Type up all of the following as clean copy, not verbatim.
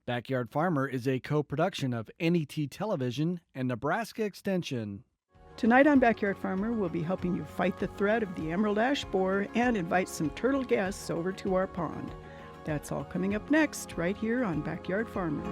Backyard Farmer is a co-production of NET Television and Nebraska Extension. Tonight on Backyard Farmer, we'll be helping you fight the threat of the emerald ash borer and invite some turtle guests over to our pond. That's all coming up next, right here on Backyard Farmer.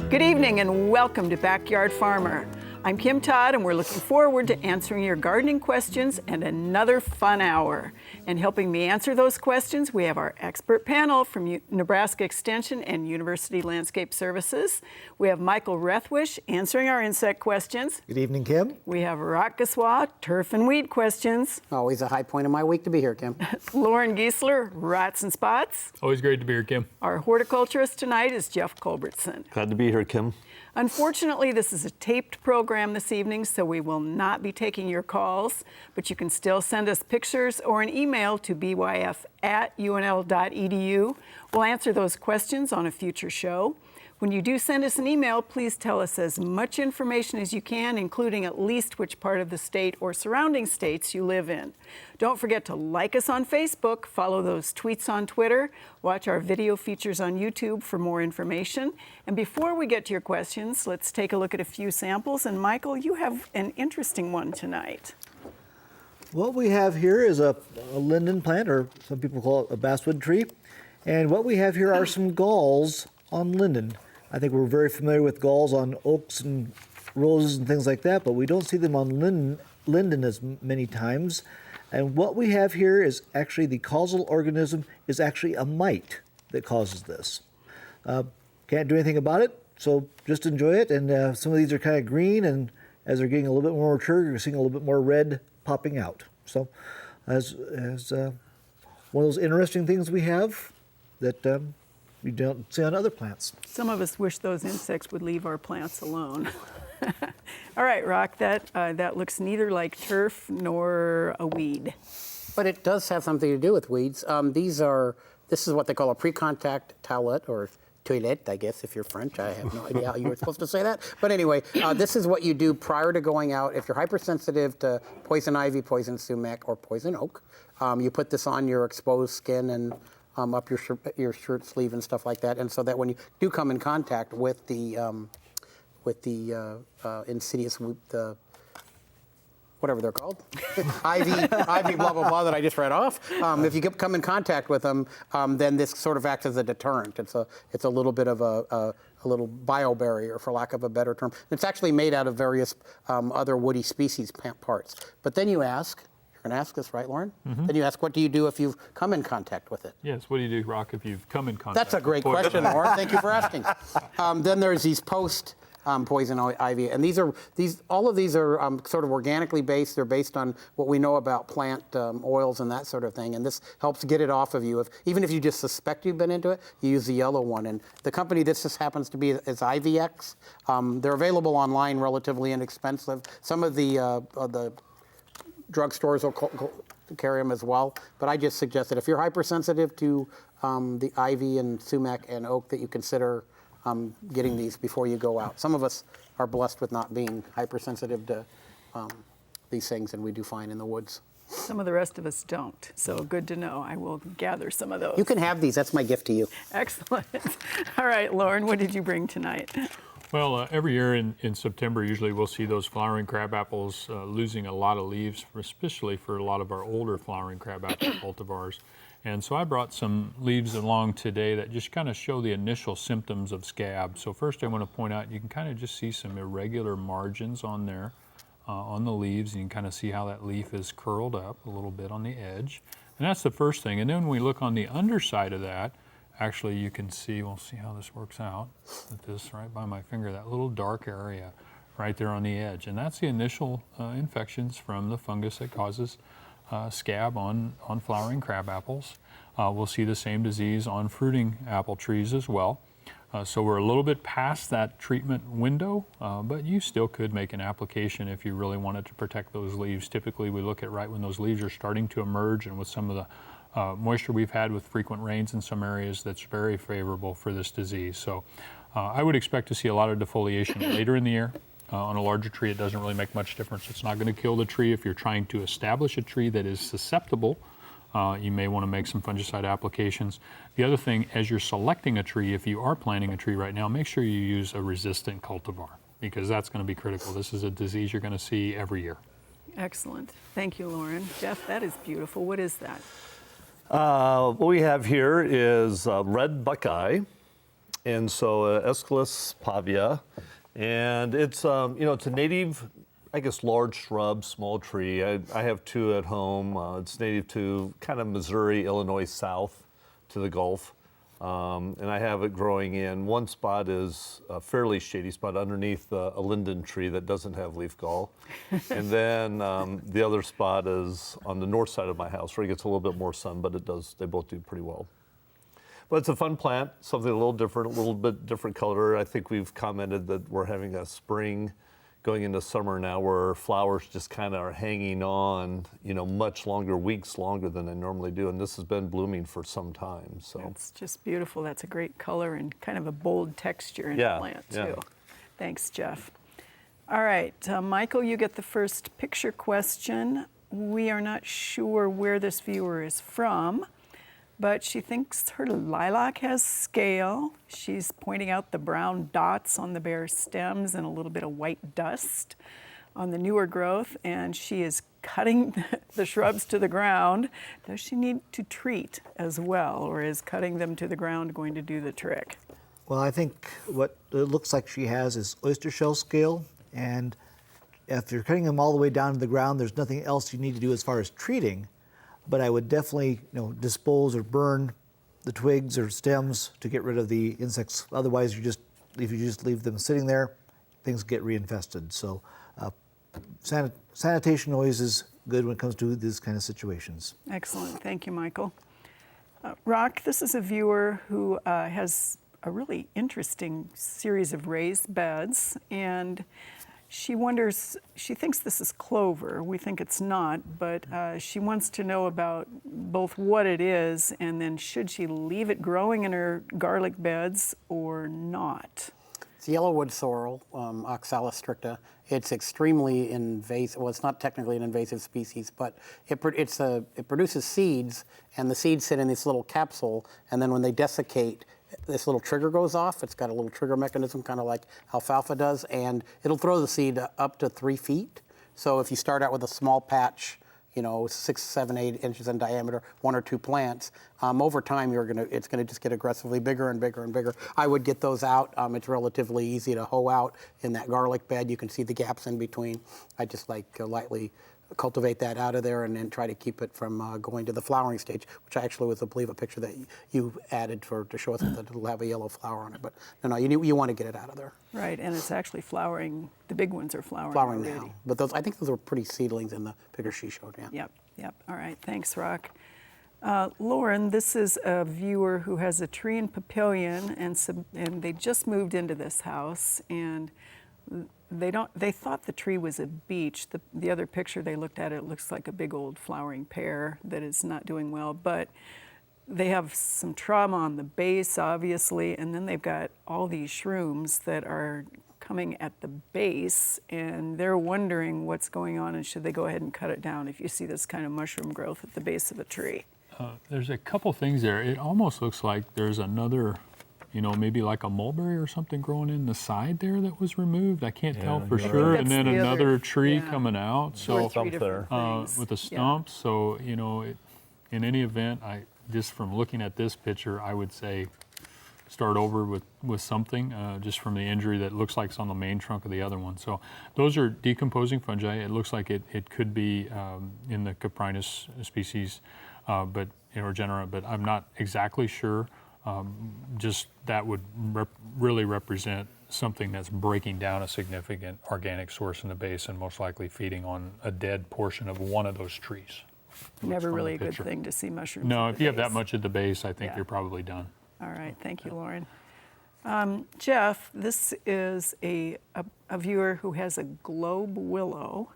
Good evening and welcome to Backyard Farmer. I'm Kim Todd and we're looking forward to answering your gardening questions and another fun hour. And helping me answer those questions, we have our expert panel from Nebraska Extension and University Landscape Services. We have Michael Rethwish answering our insect questions. Good evening, Kim. We have Rock Gaswa, turf and weed questions. Always a high point of my week to be here, Kim. Lauren Giesler, rats and spots. Always great to be here, Kim. Our horticulturist tonight is Jeff Culbertson. Glad to be here, Kim. Unfortunately, this is a taped program this evening, so we will not be taking your calls, but you can still send us pictures or an email to byf@unl.edu. We'll answer those questions on a future show. When you do send us an email, please tell us as much information as you can, including at least which part of the state or surrounding states you live in. Don't forget to like us on Facebook, follow those tweets on Twitter, watch our video features on YouTube for more information. And before we get to your questions, let's take a look at a few samples. And Michael, you have an interesting one tonight. What we have here is a linden plant, or some people call it a basswood tree. And what we have here are some galls on linden. I think we're very familiar with galls on oaks and roses and things like that, but we don't see them on linden as many times. And what we have here is actually the causal organism is actually a mite that causes this. Can't do anything about it, so just enjoy it. And some of these are kind of green, and as they're getting a little bit more mature, you're seeing a little bit more red popping out. So as one of those interesting things we have that you don't see on other plants. Some of us wish those insects would leave our plants alone. All right, Rock, that looks neither like turf nor a weed. But it does have something to do with weeds. This is what they call a pre-contact towelette, or toilette, I guess, if you're French. I have no idea how you were supposed to say that. But anyway, this is what you do prior to going out. If you're hypersensitive to poison ivy, poison sumac, or poison oak, you put this on your exposed skin and up your shirt sleeve and stuff like that, and so that when you do come in contact with the insidious, whatever they're called, ivy, blah blah blah that I just read off. If you come in contact with them, then this sort of acts as a deterrent. It's a little bit of a little biobarrier, for lack of a better term. It's actually made out of various other woody species parts. But then you ask. You're going to ask this, right, Lauren? Mm-hmm. Then you ask, what do you do if you've come in contact with it? Yes, what do you do, Rock, if you've come in contact? That's a great question, Lauren. Thank you for asking. Then there's these poison ivy, and all of these are sort of organically based. They're based on what we know about plant oils and that sort of thing, and this helps get it off of you. Even if you just suspect you've been into it, you use the yellow one. And the company this just happens to be is IVX. They're available online, relatively inexpensive. Some of the drugstores will carry them as well, but I just suggest that if you're hypersensitive to the ivy and sumac and oak, that you consider getting these before you go out. Some of us are blessed with not being hypersensitive to these things, and we do fine in the woods. Some of the rest of us don't, so good to know. I will gather some of those. You can have these. That's my gift to you. Excellent. All right, Lauren, what did you bring tonight? Well, every year in September, usually we'll see those flowering crabapples losing a lot of leaves, especially for a lot of our older flowering crabapple cultivars. And so I brought some leaves along today that just kind of show the initial symptoms of scab. So first I want to point out, you can kind of just see some irregular margins on there, on the leaves. And you can kind of see how that leaf is curled up a little bit on the edge. And that's the first thing. And then when we look on the underside of that, actually you can see, we'll see how this works out with this right by my finger, that little dark area right there on the edge. And that's the initial infections from the fungus that causes scab on flowering crab apples. We'll see the same disease on fruiting apple trees as well. So we're a little bit past that treatment window, but you still could make an application if you really wanted to protect those leaves. Typically we look at right when those leaves are starting to emerge and with some of the moisture we've had with frequent rains in some areas that's very favorable for this disease. So I would expect to see a lot of defoliation later in the year. On a larger tree, it doesn't really make much difference. It's not going to kill the tree. If you're trying to establish a tree that is susceptible, you may want to make some fungicide applications. The other thing, as you're selecting a tree, if you are planting a tree right now, make sure you use a resistant cultivar, because that's going to be critical. This is a disease you're going to see every year. Excellent. Thank you, Lauren. Jeff, that is beautiful. What is that? What we have here is red buckeye, and so Aesculus pavia, and it's it's a native, I guess, large shrub, small tree. I have two at home. It's native to kind of Missouri, Illinois south to the Gulf. And I have it growing in. One spot is a fairly shady spot underneath a linden tree that doesn't have leaf gall. And then the other spot is on the north side of my house where it gets a little bit more sun, but they both do pretty well. But it's a fun plant, something a little different, a little bit different color. I think we've commented that we're having a spring going into summer now where flowers just kind of are hanging on, much longer, weeks longer than they normally do. And this has been blooming for some time. So It's just beautiful. That's a great color and kind of a bold texture in the plant, too. Yeah. Thanks, Jeff. All right, Michael, you get the first picture question. We are not sure where this viewer is from, but she thinks her lilac has scale. She's pointing out the brown dots on the bare stems and a little bit of white dust on the newer growth, and she is cutting the shrubs to the ground. Does she need to treat as well, or is cutting them to the ground going to do the trick? Well, I think what it looks like she has is oyster shell scale, and if you're cutting them all the way down to the ground, there's nothing else you need to do as far as treating. But I would definitely, dispose or burn the twigs or stems to get rid of the insects. Otherwise, if you just leave them sitting there, things get reinfested. So, sanitation always is good when it comes to these kind of situations. Excellent. Thank you, Michael. Rock, this is a viewer who has a really interesting series of raised beds, and she thinks this is clover. We think it's not, but she wants to know about both what it is and then should she leave it growing in her garlic beds or not? It's yellowwood sorrel, Oxalis stricta. It's extremely invasive. Well, it's not technically an invasive species, but it produces seeds, and the seeds sit in this little capsule, and then when they desiccate, this little trigger goes off. It's got a little trigger mechanism, kind of like alfalfa does, and it'll throw the seed up to 3 feet. So if you start out with a small patch, 6, 7, 8 inches in diameter, 1 or 2 plants, over time it's gonna just get aggressively bigger and bigger and bigger. I would get those out. It's relatively easy to hoe out in that garlic bed. You can see the gaps in between. I just lightly cultivate that out of there and then try to keep it from going to the flowering stage, which I actually was, I believe, a picture that you added to show us that it'll have a yellow flower on it. But no, you want to get it out of there. Right, and it's actually flowering. The big ones are flowering already. Now. But I think those were pretty seedlings in the picture she showed, yeah. Yep. All right, thanks, Rock. Lauren, this is a viewer who has a tree in Papillion, and they just moved into this house, and they thought the tree was a beech. The other picture they looked at, it looks like a big old flowering pear that is not doing well, but they have some trauma on the base, obviously, and then they've got all these shrooms that are coming at the base, and they're wondering what's going on and should they go ahead and cut it down if you see this kind of mushroom growth at the base of a tree. There's a couple things there. It almost looks like there's another, maybe like a mulberry or something growing in the side there that was removed. I can't tell for sure. And then the another other- tree yeah. coming out. So Three different things. with a stump. So in any event, just from looking at this picture, I would say start over with something just from the injury that looks like it's on the main trunk of the other one. So those are decomposing fungi. It looks like it could be in the Coprinus species, or genera, but I'm not exactly sure. Just that would really represent something that's breaking down a significant organic source in the base and most likely feeding on a dead portion of one of those trees. Never from really the a good picture. thing to see mushrooms. No, at if the you have that base. much at the base, I think Yeah. you're probably done. All right, thank you, Lauren. Jeff, this is a viewer who has a globe willow,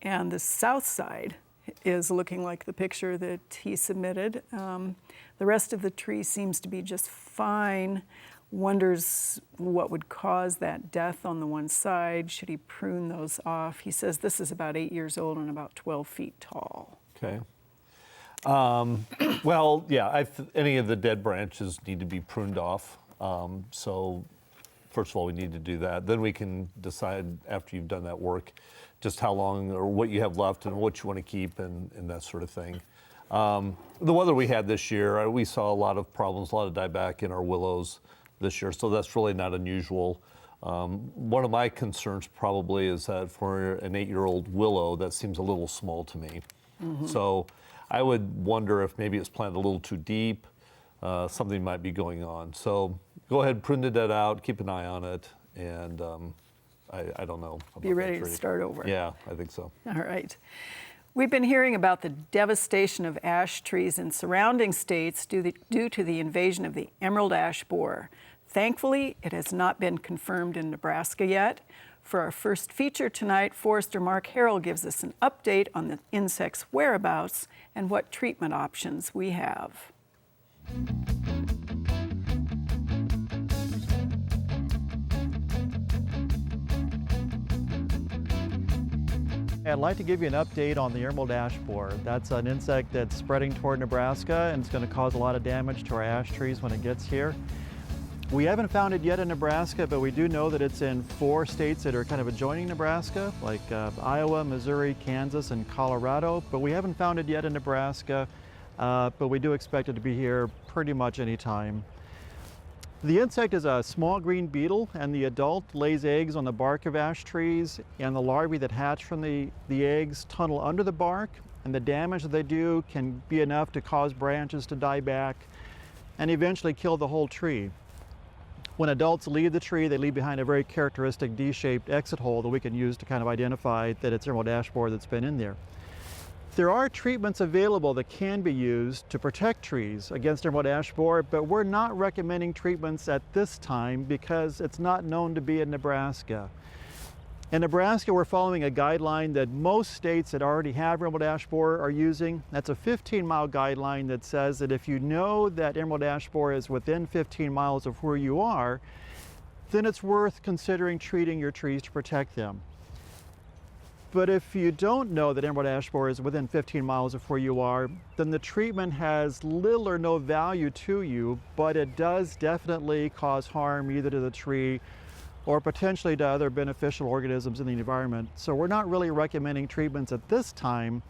and the south side is looking like the picture that he submitted. The rest of the tree seems to be just fine. Wonders what would cause that death on the one side. Should he prune those off? He says this is about 8 years old and about 12 feet tall. Okay. Well, yeah, any of the dead branches need to be pruned off. So first of all, we need to do that. Then we can decide after you've done that work just how long or what you have left and what you want to keep and that sort of thing. The weather we had this year, we saw a lot of problems, a lot of dieback in our willows this year, so that's really not unusual. One of my concerns probably is that for an 8-year-old willow, that seems a little small to me. So I would wonder if maybe it's planted a little too deep, something might be going on. So go ahead, prune the dead out, keep an eye on it, and I don't know. Be ready to start over. Yeah, I think so. All right. We've been hearing about the devastation of ash trees in surrounding states due to the invasion of the emerald ash borer. Thankfully, it has not been confirmed in Nebraska yet. For our first feature tonight, Forester Mark Harrell gives us an update on the insect's whereabouts and what treatment options we have. I'd like to give you an update on the emerald ash borer. That's an insect that's spreading toward Nebraska, and it's going to cause a lot of damage to our ash trees when it gets here. We haven't found it yet in Nebraska, but we do know that it's in 4 states that are kind of adjoining Nebraska, like Iowa, Missouri, Kansas, and Colorado. But we haven't found it yet in Nebraska, but we do expect it to be here pretty much any time. The insect is a small green beetle, and the adult lays eggs on the bark of ash trees, and the larvae that hatch from the eggs tunnel under the bark, and the damage that they do can be enough to cause branches to die back and eventually kill the whole tree. When adults leave the tree, they leave behind a very characteristic D-shaped exit hole that we can use to kind of identify that it's emerald ash borer that's been in there. There are treatments available that can be used to protect trees against emerald ash borer, but we're not recommending treatments at this time because it's not known to be in Nebraska. In Nebraska, we're following a guideline that most states that already have emerald ash borer are using. That's a 15-mile guideline that says that if you know that emerald ash borer is within 15 miles of where you are, then it's worth considering treating your trees to protect them. But if you don't know that emerald ash borer is within 15 miles of where you are, then the treatment has little or no value to you, but it does definitely cause harm either to the tree or potentially to other beneficial organisms in the environment. So we're not really recommending treatments at this time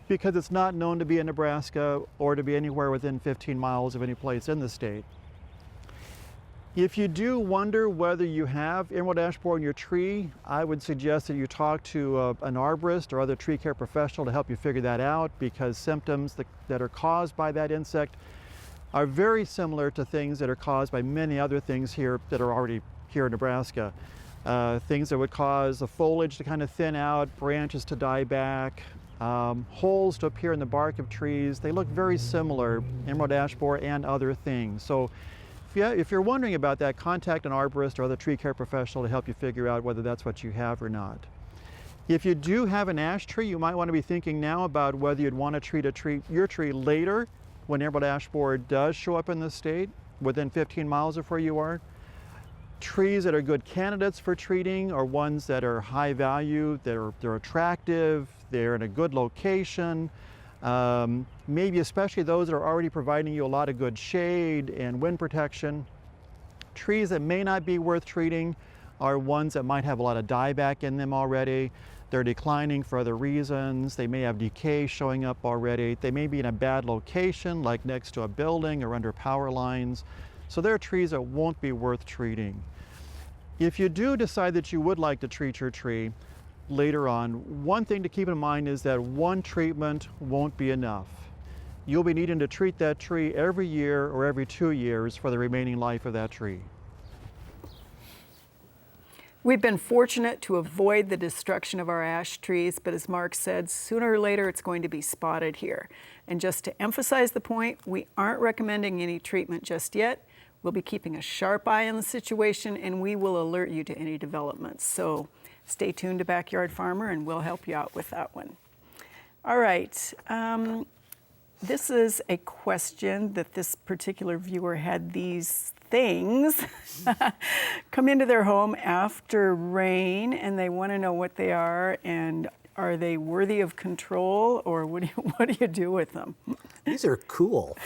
because it's not known to be in Nebraska or to be anywhere within 15 miles of any place in the state. If you do wonder whether you have emerald ash borer in your tree, I would suggest that you talk to an arborist or other tree care professional to help you figure that out, because symptoms that are caused by that insect are very similar to things that are caused by many other things here that are already here in Nebraska. Things that would cause the foliage to kind of thin out, branches to die back, holes to appear in the bark of trees. They look very similar, emerald ash borer and other things. So if you're wondering about that, contact an arborist or other tree care professional to help you figure out whether that's what you have or not. If you do have an ash tree, you might want to be thinking now about whether you'd want to treat your tree later when emerald ash borer does show up in the state within 15 miles of where you are. Trees that are good candidates for treating are ones that are high value, they're attractive, they're in a good location, maybe especially those that are already providing you a lot of good shade and wind protection. Trees that may not be worth treating are ones that might have a lot of dieback in them already. They're declining for other reasons. They may have decay showing up already. They may be in a bad location, like next to a building or under power lines. So they're trees that won't be worth treating. If you do decide that you would like to treat your tree later on, one thing to keep in mind is that one treatment won't be enough. You'll be needing to treat that tree every year or every 2 years for the remaining life of that tree. We've been fortunate to avoid the destruction of our ash trees, but as Mark said, sooner or later it's going to be spotted here. And just to emphasize the point, we aren't recommending any treatment just yet. We'll be keeping a sharp eye on the situation, and we will alert you to any developments. So stay tuned to Backyard Farmer and we'll help you out with that one. All right. This is a question that this particular viewer had these things come into their home after rain, and they want to know what they are and are they worthy of control, or what do you do with them? These are cool.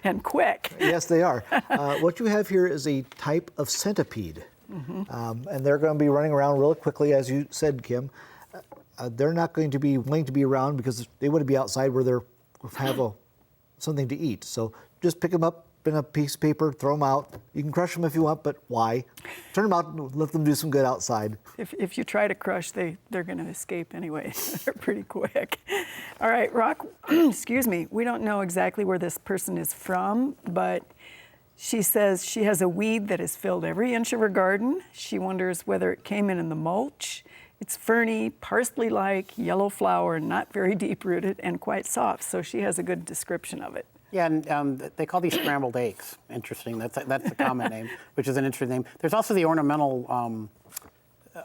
And quick. Yes, they are. What you have here is a type of centipede. And they're going to be running around real quickly, as you said, Kim. They're not going to be wanting to be around because they want to be outside where they have something to eat. So just pick them up in a piece of paper, throw them out. You can crush them if you want, but why? Turn them out and let them do some good outside. If you try to crush, they're going to escape anyway. They're pretty quick. All right, Rock, excuse me. We don't know exactly where this person is from, but she says she has a weed that has filled every inch of her garden. She wonders whether it came in the mulch. It's ferny, parsley-like, yellow flower, not very deep-rooted, and quite soft. So she has a good description of it. Yeah, and they call these scrambled eggs. Interesting. That's the common name, which is an interesting name. There's also the ornamental,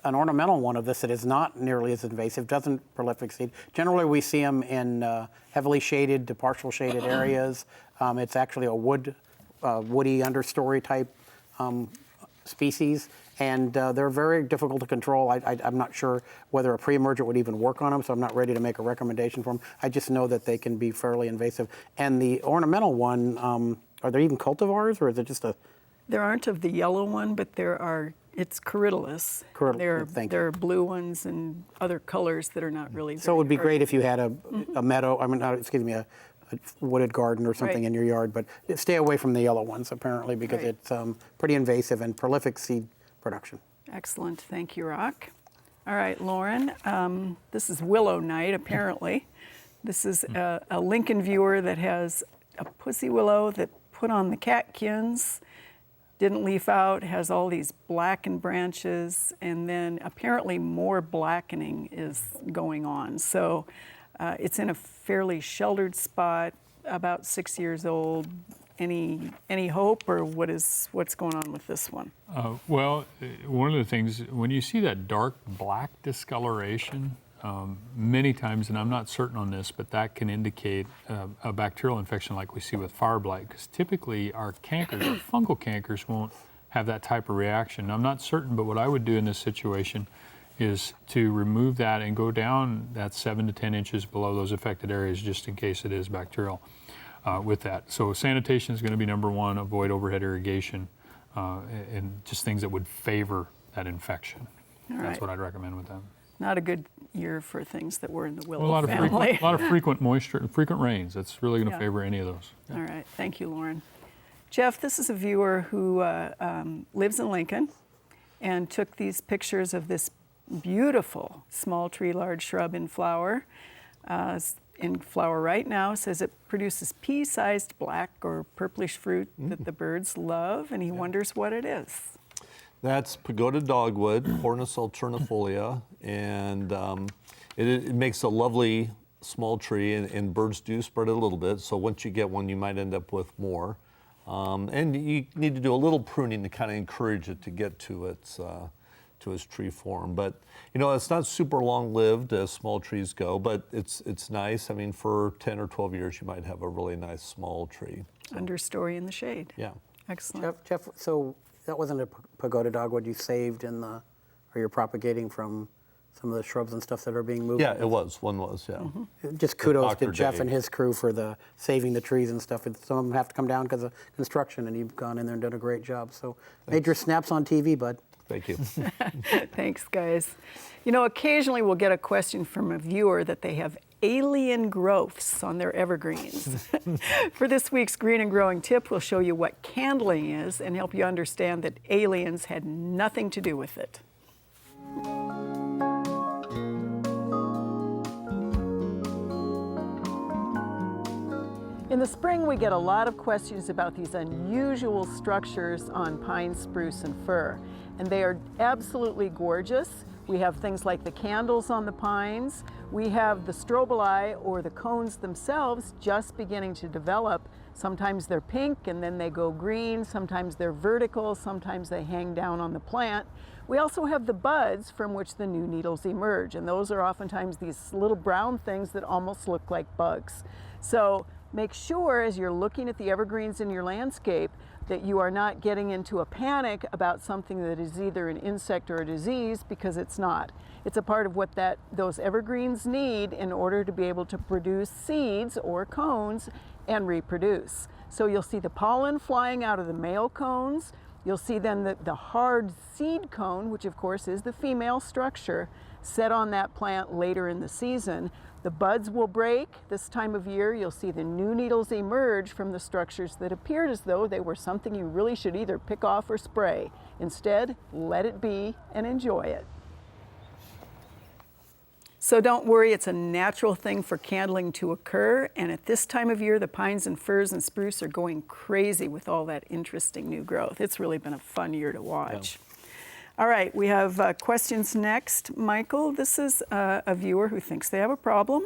an ornamental one of this that is not nearly as invasive, doesn't prolific seed. Generally, we see them in heavily shaded to partial shaded areas. It's actually a woody understory type species, and they're very difficult to control. I'm not sure whether a pre-emergent would even work on them, so I'm not ready to make a recommendation for them. I just know that they can be fairly invasive. And the ornamental one, are there even cultivars, or is it just a... There aren't of the yellow one, but it's Corydalus. Thank There you. are blue ones and other colors that are not really So it would be very great if you had a meadow, a wooded garden or something Right. in your yard, but stay away from the yellow ones, apparently, because Right. it's pretty invasive and prolific seed production. Excellent. Thank you, Rock. All right, Lauren. This is Willow Night, apparently. This is a Lincoln viewer that has a pussy willow that put on the catkins, didn't leaf out, has all these blackened branches, and then apparently more blackening is going on. So it's in a fairly sheltered spot, about 6 years old. Any hope, or what's going on with this one? Well, one of the things, when you see that dark black discoloration, many times, and I'm not certain on this, but that can indicate a bacterial infection like we see with fire blight, because typically our cankers, our fungal cankers, won't have that type of reaction. I'm not certain, but what I would do in this situation is to remove that and go down that 7 to 10 inches below those affected areas, just in case it is bacterial. With that. So sanitation is going to be number one, avoid overhead irrigation, and just things that would favor that infection. All That's right. what I'd recommend with them. Not a good year for things that were in the willow A lot of family. frequent moisture, frequent rains. That's really going to Yeah. favor any of those. All right, thank you, Lauren. Jeff, this is a viewer who lives in Lincoln and took these pictures of this beautiful small tree, large shrub in flower. In flower right now, says it produces pea-sized black or purplish fruit that the birds love, and he wonders what it is. That's pagoda dogwood, Cornus alternifolia, and it makes a lovely small tree, and birds do spread it a little bit. So once you get one, you might end up with more. And you need to do a little pruning to kind of encourage it to get to its tree form. But you know, it's not super long-lived as small trees go, but it's nice. I mean, for 10 or 12 years, you might have a really nice small tree. Understory in the shade. Yeah. Excellent. Jeff, so that wasn't a pagoda dogwood you saved or you're propagating from some of the shrubs and stuff that are being moved? Yeah, it was. One was, yeah. Just kudos to Dr. Jeff Dave. and his crew for saving the trees and stuff. Some of them have to come down because of construction, and you've gone in there and done a great job. So made your snaps on TV, bud. Thank you. Thanks, guys. You know, occasionally we'll get a question from a viewer that they have alien growths on their evergreens. For this week's Green and Growing tip, we'll show you what candling is and help you understand that aliens had nothing to do with it. In the spring, we get a lot of questions about these unusual structures on pine, spruce, and fir, and they are absolutely gorgeous. We have things like the candles on the pines. We have the strobili, or the cones themselves, just beginning to develop. Sometimes they're pink and then they go green, sometimes they're vertical, sometimes they hang down on the plant. We also have the buds from which the new needles emerge, and those are oftentimes these little brown things that almost look like bugs. So make sure as you're looking at the evergreens in your landscape that you are not getting into a panic about something that is either an insect or a disease, because it's not. It's a part of what those evergreens need in order to be able to produce seeds or cones and reproduce. So you'll see the pollen flying out of the male cones. You'll see then the hard seed cone, which of course is the female structure, set on that plant later in the season. The buds will break this time of year. You'll see the new needles emerge from the structures that appeared as though they were something you really should either pick off or spray. Instead, let it be and enjoy it. So don't worry, it's a natural thing for candling to occur, and at this time of year, the pines and firs and spruce are going crazy with all that interesting new growth. It's really been a fun year to watch. Yeah. All right, we have questions next. Michael, this is a viewer who thinks they have a problem,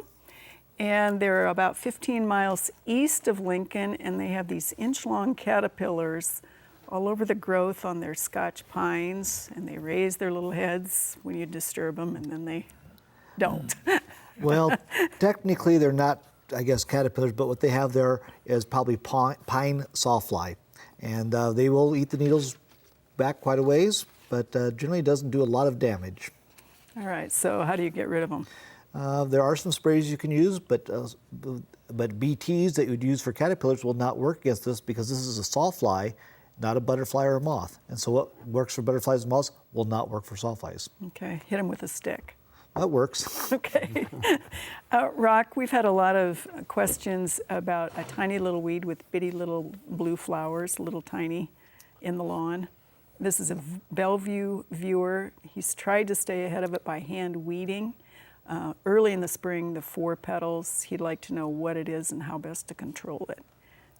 and they're about 15 miles east of Lincoln, and they have these inch-long caterpillars all over the growth on their Scotch pines, and they raise their little heads when you disturb them, and then they don't. Well, technically they're not, I guess, caterpillars, but what they have there is probably pine sawfly. And they will eat the needles back quite a ways, but generally doesn't do a lot of damage. All right, so how do you get rid of them? There are some sprays you can use, but BTs that you would use for caterpillars will not work against this, because this is a sawfly, not a butterfly or a moth. And so what works for butterflies and moths will not work for sawflies. Okay, hit them with a stick. That works. Okay. Rock, we've had a lot of questions about a tiny little weed with bitty little blue flowers, little tiny, in the lawn. This is a Bellevue viewer. He's tried to stay ahead of it by hand weeding. Early in the spring, the 4 petals, he'd like to know what it is and how best to control it.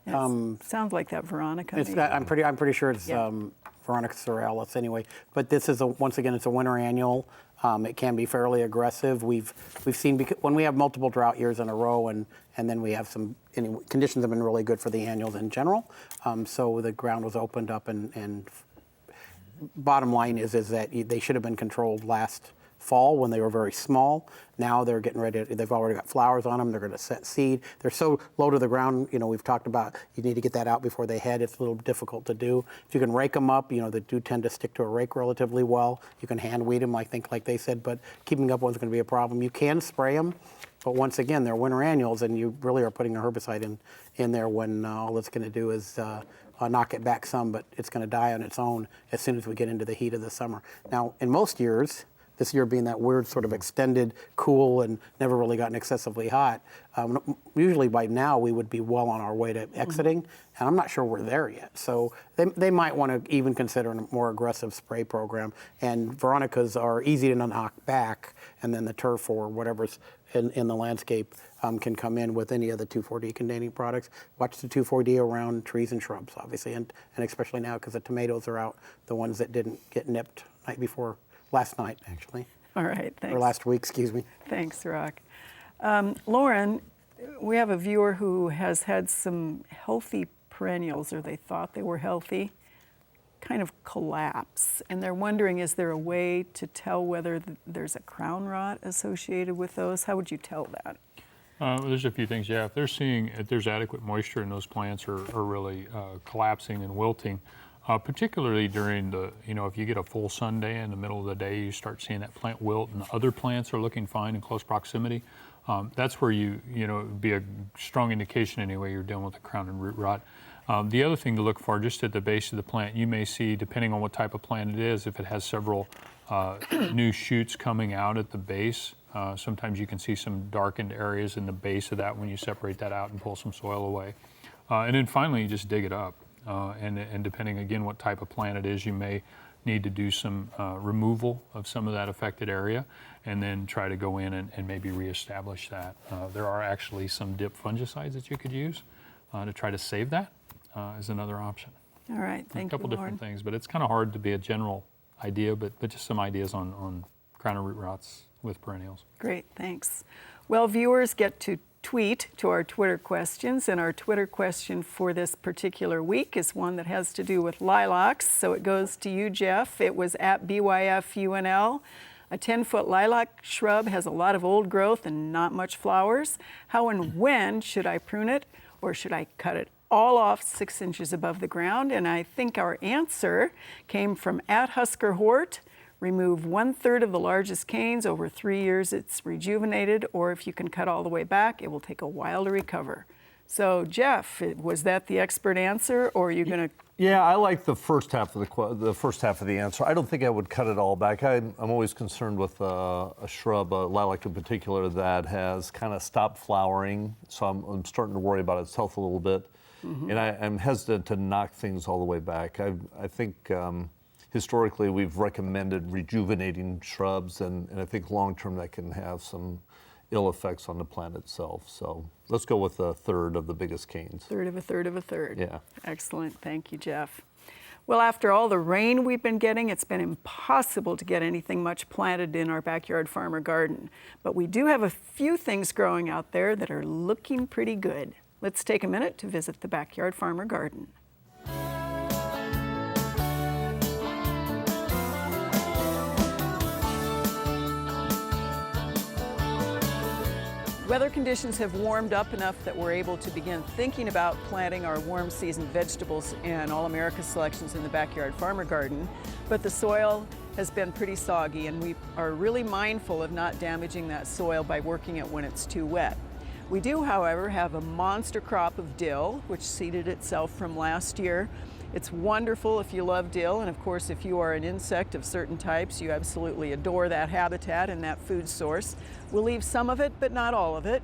Sounds like that Veronica. I'm pretty sure it's Veronica Sorrellis anyway. But this is once again, it's a winter annual. It can be fairly aggressive. We've seen when we have multiple drought years in a row, and then we have conditions have been really good for the annuals in general. So the ground was opened up, and bottom line is that they should have been controlled last fall when they were very small. Now they're getting ready. They've already got flowers on them. They're going to set seed. They're so low to the ground. We've talked about you need to get that out before they head. It's a little difficult to do. If you can rake them up, they do tend to stick to a rake relatively well. You can hand weed them, I think, like they said, but keeping up one's going to be a problem. You can spray them, but once again, they're winter annuals, and you really are putting a herbicide in there when all it's going to do is knock it back some, but it's going to die on its own as soon as we get into the heat of the summer. Now, in most years, this year being that weird sort of extended cool and never really gotten excessively hot, usually by now we would be well on our way to exiting, and I'm not sure we're there yet. So they might want to even consider a more aggressive spray program. And Veronicas are easy to knock back, and then the turf or whatever's in the landscape can come in with any of the 2,4-D containing products. Watch the 2,4-D around trees and shrubs, obviously, and especially now because the tomatoes are out, the ones that didn't get nipped last night, actually. All right, thanks. Or last week, excuse me. Thanks, Rock. Lauren, we have a viewer who has had some healthy perennials, or they thought they were healthy, kind of collapse. And they're wondering, is there a way to tell whether there's a crown rot associated with those? How would you tell that? There's a few things, yeah. If there's adequate moisture and those plants are really collapsing and wilting, particularly during if you get a full sun day in the middle of the day, you start seeing that plant wilt and the other plants are looking fine in close proximity. That's where it'd be a strong indication anyway you're dealing with a crown and root rot. The other thing to look for, just at the base of the plant, you may see, depending on what type of plant it is, if it has several new shoots coming out at the base, sometimes you can see some darkened areas in the base of that when you separate that out and pull some soil away. And then finally, you just dig it up. And depending, again, what type of plant it is, you may need to do some removal of some of that affected area and then try to go in and maybe reestablish that. There are actually some dip fungicides that you could use to try to save that as another option. All right, thank you, A couple Lauren. different things, but it's kind of hard to be a general idea, but just some ideas on crown and root rots with perennials. Great, thanks. Well, viewers get to tweet to our Twitter questions, and our Twitter question for this particular week is one that has to do with lilacs. So it goes to you, Jeff. It was at BYFUNL. A 10-foot lilac shrub has a lot of old growth and not much flowers. How and when should I prune it, or should I cut it all off 6 inches above the ground? And I think our answer came from at Husker Hort. Remove 1/3 of the largest canes. Over 3 years, it's rejuvenated, or if you can cut all the way back, it will take a while to recover. So, Jeff, was that the expert answer, or are you going to? Yeah, I like the first half of the answer. I don't think I would cut it all back. I'm always concerned with a shrub, a lilac in particular, that has kind of stopped flowering. So I'm starting to worry about its health a little bit, and I'm hesitant to knock things all the way back. I think historically we've recommended rejuvenating shrubs, and I think long term that can have some ill effects on the plant itself. So let's go with 1/3 of the biggest canes. Third of a third of a third. Yeah. Excellent. Thank you, Jeff. Well, after all the rain we've been getting, it's been impossible to get anything much planted in our backyard farmer garden. But we do have a few things growing out there that are looking pretty good. Let's take a minute to visit the backyard farmer garden. Weather conditions have warmed up enough that we're able to begin thinking about planting our warm season vegetables and All-America selections in the backyard farmer garden, but the soil has been pretty soggy, and we are really mindful of not damaging that soil by working it when it's too wet. We do, however, have a monster crop of dill, which seeded itself from last year. It's wonderful if you love dill, and of course if you are an insect of certain types, you absolutely adore that habitat and that food source. We'll leave some of it, but not all of it.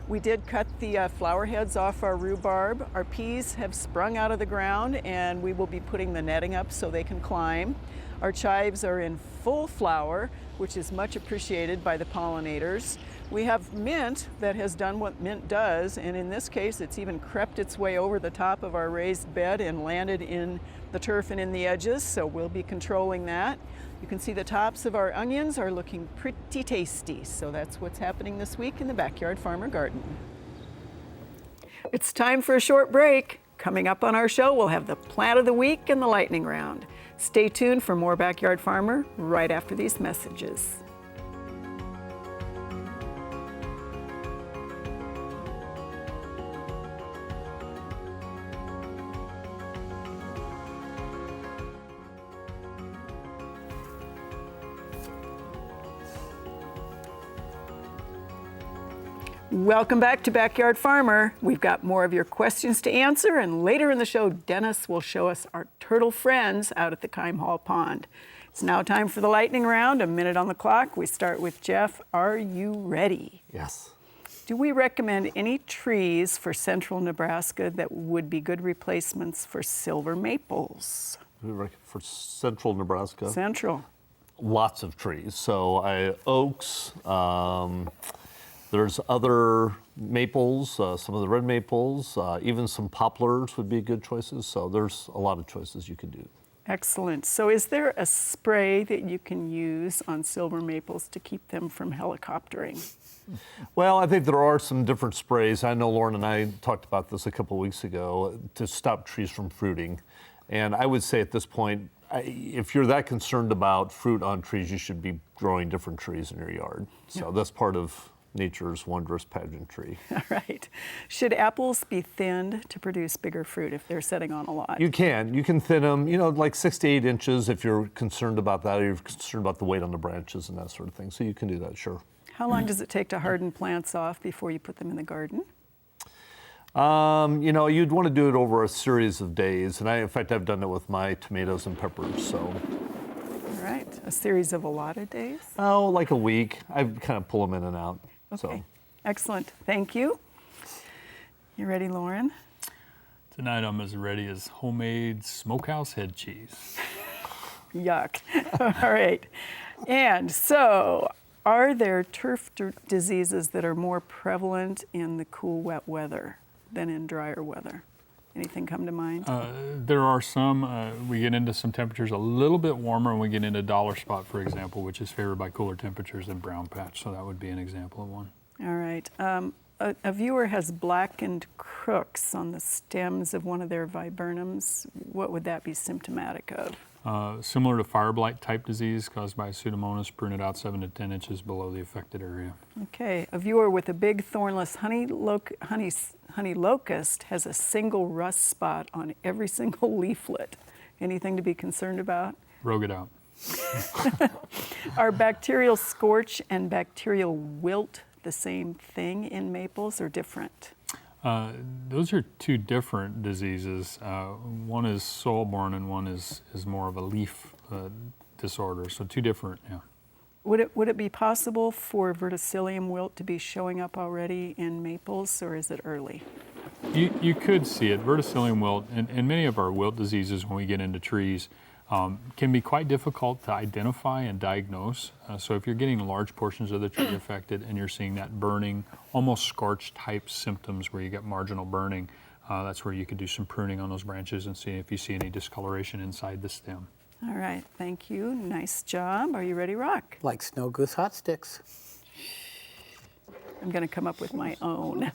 We did cut the flower heads off our rhubarb. Our peas have sprung out of the ground, and we will be putting the netting up so they can climb. Our chives are in full flower, which is much appreciated by the pollinators. We have mint that has done what mint does, and in this case it's even crept its way over the top of our raised bed and landed in the turf and in the edges, so we'll be controlling that. You can see the tops of our onions are looking pretty tasty, so that's what's happening this week in the backyard farmer garden. It's time for a short break. Coming up on our show, we'll have the plant of the week and the lightning round. Stay tuned for more Backyard Farmer right after these messages. Welcome back to Backyard Farmer. We've got more of your questions to answer, and later in the show, Dennis will show us our turtle friends out at the Kime Hall Pond. It's now time for the lightning round, a minute on the clock. We start with Jeff. Are you ready? Yes. Do we recommend any trees for central Nebraska that would be good replacements for silver maples? For central Nebraska? Central. Lots of trees. So oaks, there's other maples, some of the red maples, even some poplars would be good choices. So there's a lot of choices you could do. Excellent. So is there a spray that you can use on silver maples to keep them from helicoptering? Well, I think there are some different sprays. I know Lauren and I talked about this a couple of weeks ago to stop trees from fruiting. And I would say at this point, if you're that concerned about fruit on trees, you should be growing different trees in your yard. So that's part of nature's wondrous pageantry. All right. Should apples be thinned to produce bigger fruit if they're setting on a lot? You can thin them, like 6 to 8 inches if you're concerned about that, or you're concerned about the weight on the branches and that sort of thing. So you can do that, sure. How long does it take to harden plants off before you put them in the garden? You'd want to do it over a series of days. And in fact, I've done it with my tomatoes and peppers, so. All right. A series of a lot of days? Oh, like a week. I kind of pull them in and out. Okay. So. Excellent. Thank you. You ready, Lauren? Tonight I'm as ready as homemade smokehouse head cheese. Yuck. All right. And so, are there turf diseases that are more prevalent in the cool, wet weather than in drier weather? Anything come to mind? There are some. We get into some temperatures a little bit warmer, and we get into dollar spot, for example, which is favored by cooler temperatures than brown patch. So that would be an example of one. All right. a viewer has blackened crooks on the stems of one of their viburnums. What would that be symptomatic of? Similar to fire blight type disease caused by Pseudomonas, prune it out 7 to 10 inches below the affected area. Okay, a viewer with a big thornless honey locust has a single rust spot on every single leaflet. Anything to be concerned about? Rogue it out. Are bacterial scorch and bacterial wilt the same thing in maples or different? Those are two different diseases. One is soil-borne and one is more of a leaf disorder. So two different, yeah. Would it be possible for verticillium wilt to be showing up already in maples, or is it early? You could see it. Verticillium wilt and many of our wilt diseases when we get into trees can be quite difficult to identify and diagnose. So if you're getting large portions of the tree affected and you're seeing that burning, almost scorch type symptoms where you get marginal burning, that's where you could do some pruning on those branches and see if you see any discoloration inside the stem. All right, thank you. Nice job. Are you ready, Rock? Like snow goose hot sticks. I'm going to come up with my own.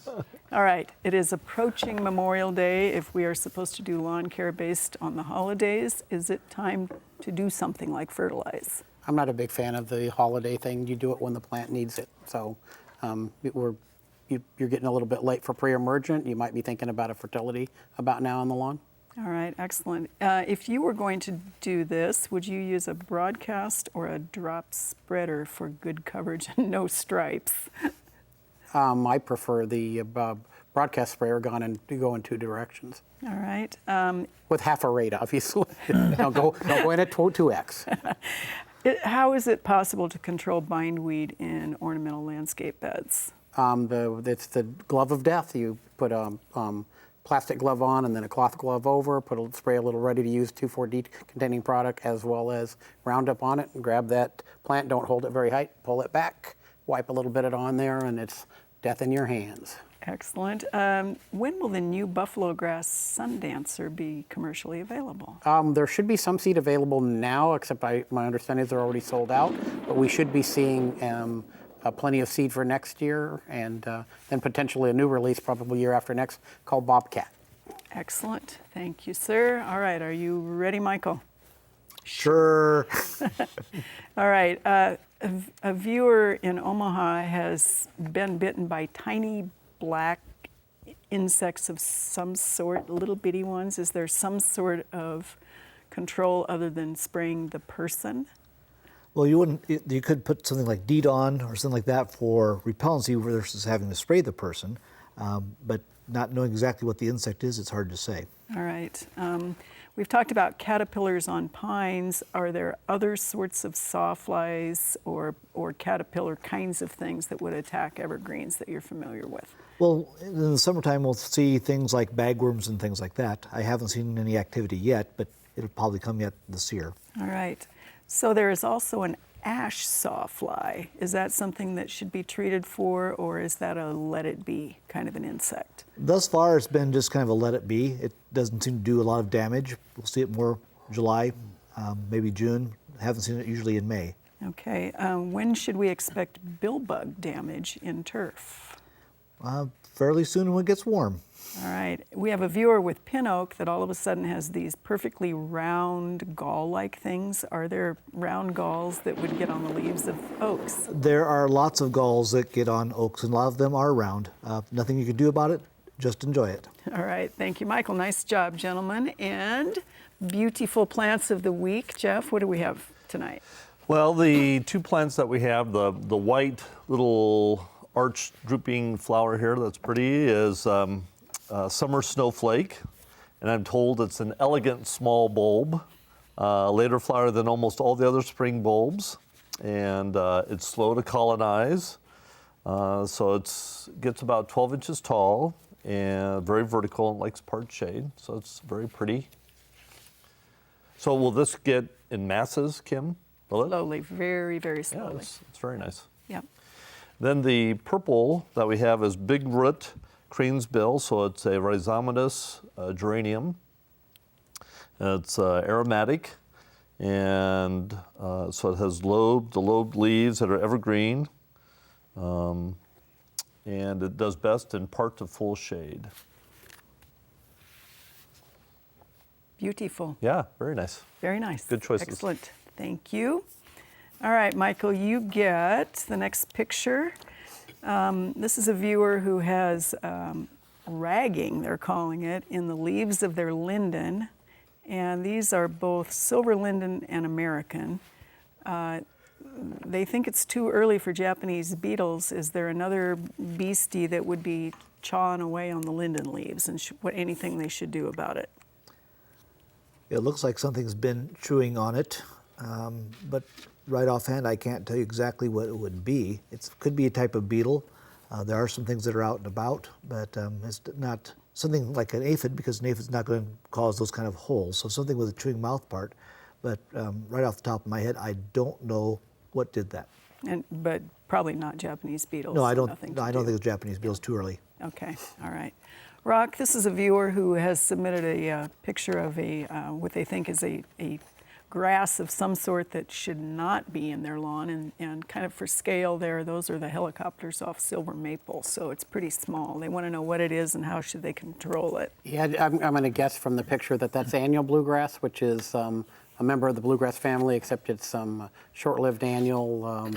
All right, it is approaching Memorial Day. If we are supposed to do lawn care based on the holidays, is it time to do something like fertilize? I'm not a big fan of the holiday thing. You do it when the plant needs it. So you're getting a little bit late for pre-emergent. You might be thinking about a fertility about now on the lawn. All right, excellent. If you were going to do this, would you use a broadcast or a drop spreader for good coverage and no stripes? I prefer the broadcast sprayer to go in two directions. All right. With half a rate, obviously. Don't go in at 2x. How is it possible to control bindweed in ornamental landscape beds? It's the glove of death. You put a plastic glove on and then a cloth glove over, spray a little ready-to-use 2,4-D containing product as well as Roundup on it, and grab that plant. Don't hold it very high. Pull it back, wipe a little bit of it on there, and it's death in your hands. Excellent. When will the new buffalo grass Sundancer be commercially available? There should be some seed available now, except my understanding is they're already sold out. But we should be seeing plenty of seed for next year, and then potentially a new release probably year after next called Bobcat. Excellent. Thank you, sir. All right, are you ready, Michael? Sure. All right. A viewer in Omaha has been bitten by tiny black insects of some sort, little bitty ones. Is there some sort of control other than spraying the person? Well, you could put something like DDON or something like that for repellency versus having to spray the person, but not knowing exactly what the insect is, it's hard to say. All right. We've talked about caterpillars on pines. Are there other sorts of sawflies or caterpillar kinds of things that would attack evergreens that you're familiar with? Well, in the summertime, we'll see things like bagworms and things like that. I haven't seen any activity yet, but it'll probably come yet this year. All right. So there is also an ash sawfly. Is that something that should be treated for, or is that a let it be kind of an insect? Thus far, it's been just kind of a let it be. It doesn't seem to do a lot of damage. We'll see it more July, maybe June. Haven't seen it usually in May. Okay. When should we expect billbug damage in turf? Fairly soon when it gets warm. All right. We have a viewer with pin oak that all of a sudden has these perfectly round gall-like things. Are there round galls that would get on the leaves of oaks? There are lots of galls that get on oaks, and a lot of them are round. Nothing you can do about it, just enjoy it. All right. Thank you, Michael. Nice job, gentlemen. And beautiful plants of the week. Jeff, what do we have tonight? Well, the two plants that we have, the white little arch drooping flower here that's pretty is Summer Snowflake, and I'm told it's an elegant small bulb, later flower than almost all the other spring bulbs, and it's slow to colonize, so it gets about 12 inches tall and very vertical and likes part shade, so it's very pretty. So will this get in masses, Kim? Will it? Slowly, very, very Yeah, slowly. it's very nice. Yep. Then the purple that we have is Big Root Crane's Bill, so it's a rhizomatous geranium. It's aromatic, and so it has the lobed leaves that are evergreen. and it does best in part to full shade. Beautiful. Yeah, very nice. Very nice. Good choices. Excellent. Thank you. All right, Michael, you get the next picture. This is a viewer who has ragging, they're calling it, in the leaves of their linden. And these are both silver linden and American. They think it's too early for Japanese beetles. Is there another beastie that would be chawing away on the linden leaves, and anything they should do about it? It looks like something's been chewing on it, but right offhand, I can't tell you exactly what it would be. It could be a type of beetle. There are some things that are out and about, but it's not something like an aphid, because an aphid's not going to cause those kind of holes. So something with a chewing mouth part. But right off the top of my head, I don't know what did that. But probably not Japanese beetles. No, I don't. Nothing No, I to don't do. think it's Japanese beetles. Too early. Okay, all right. Rock, this is a viewer who has submitted a picture of what they think is a grass of some sort that should not be in their lawn, and kind of for scale there, those are the helicopters off silver maple, so it's pretty small. They want to know what it is and how should they control it. Yeah, I'm going to guess from the picture that that's annual bluegrass, which is a member of the bluegrass family, except it's short-lived annual,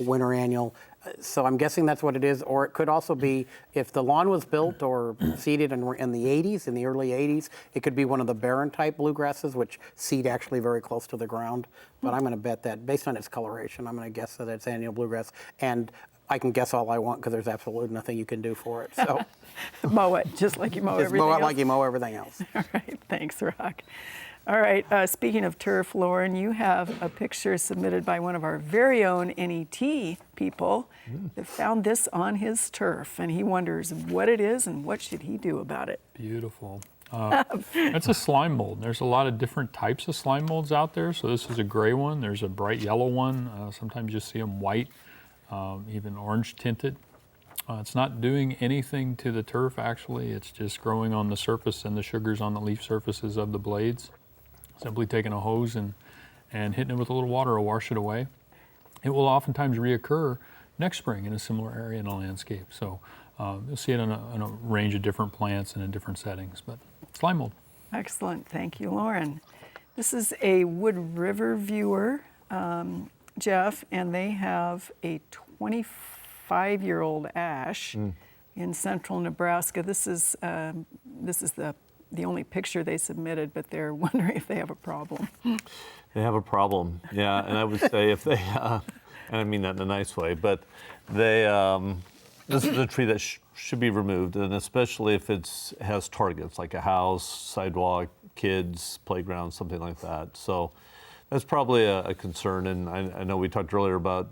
winter annual. So I'm guessing that's what it is, or it could also be, if the lawn was built or seeded in the 80s, in the early 80s, it could be one of the barren type bluegrasses, which seed actually very close to the ground. But I'm going to bet that, based on its coloration, I'm going to guess that it's annual bluegrass. And I can guess all I want because there's absolutely nothing you can do for it. So Mow it, just like you mow just everything mow it else. like you mow everything else. All right, thanks, Rock. All right, speaking of turf, Lauren, you have a picture submitted by one of our very own NET people that found this on his turf, and he wonders what it is and what should he do about it. Beautiful. It's a slime mold. There's a lot of different types of slime molds out there. So this is a gray one. There's a bright yellow one. Sometimes you see them white, even orange tinted. It's not doing anything to the turf, actually. It's just growing on the surface and the sugars on the leaf surfaces of the blades. Simply taking a hose and hitting it with a little water will wash it away. It will oftentimes reoccur next spring in a similar area in a landscape. So you'll see it on a range of different plants and in different settings, but slime mold. Excellent, thank you, Lauren. This is a Wood River viewer, Jeff, and they have a 25-year-old ash in central Nebraska. This is the only picture they submitted, but they're wondering if they have a problem. They have a problem, yeah. And I would say if they, and I mean that in a nice way, but they, this is a tree that should be removed, and especially if it has targets like a house, sidewalk, kids, playground, something like that. So that's probably a concern. And I know we talked earlier about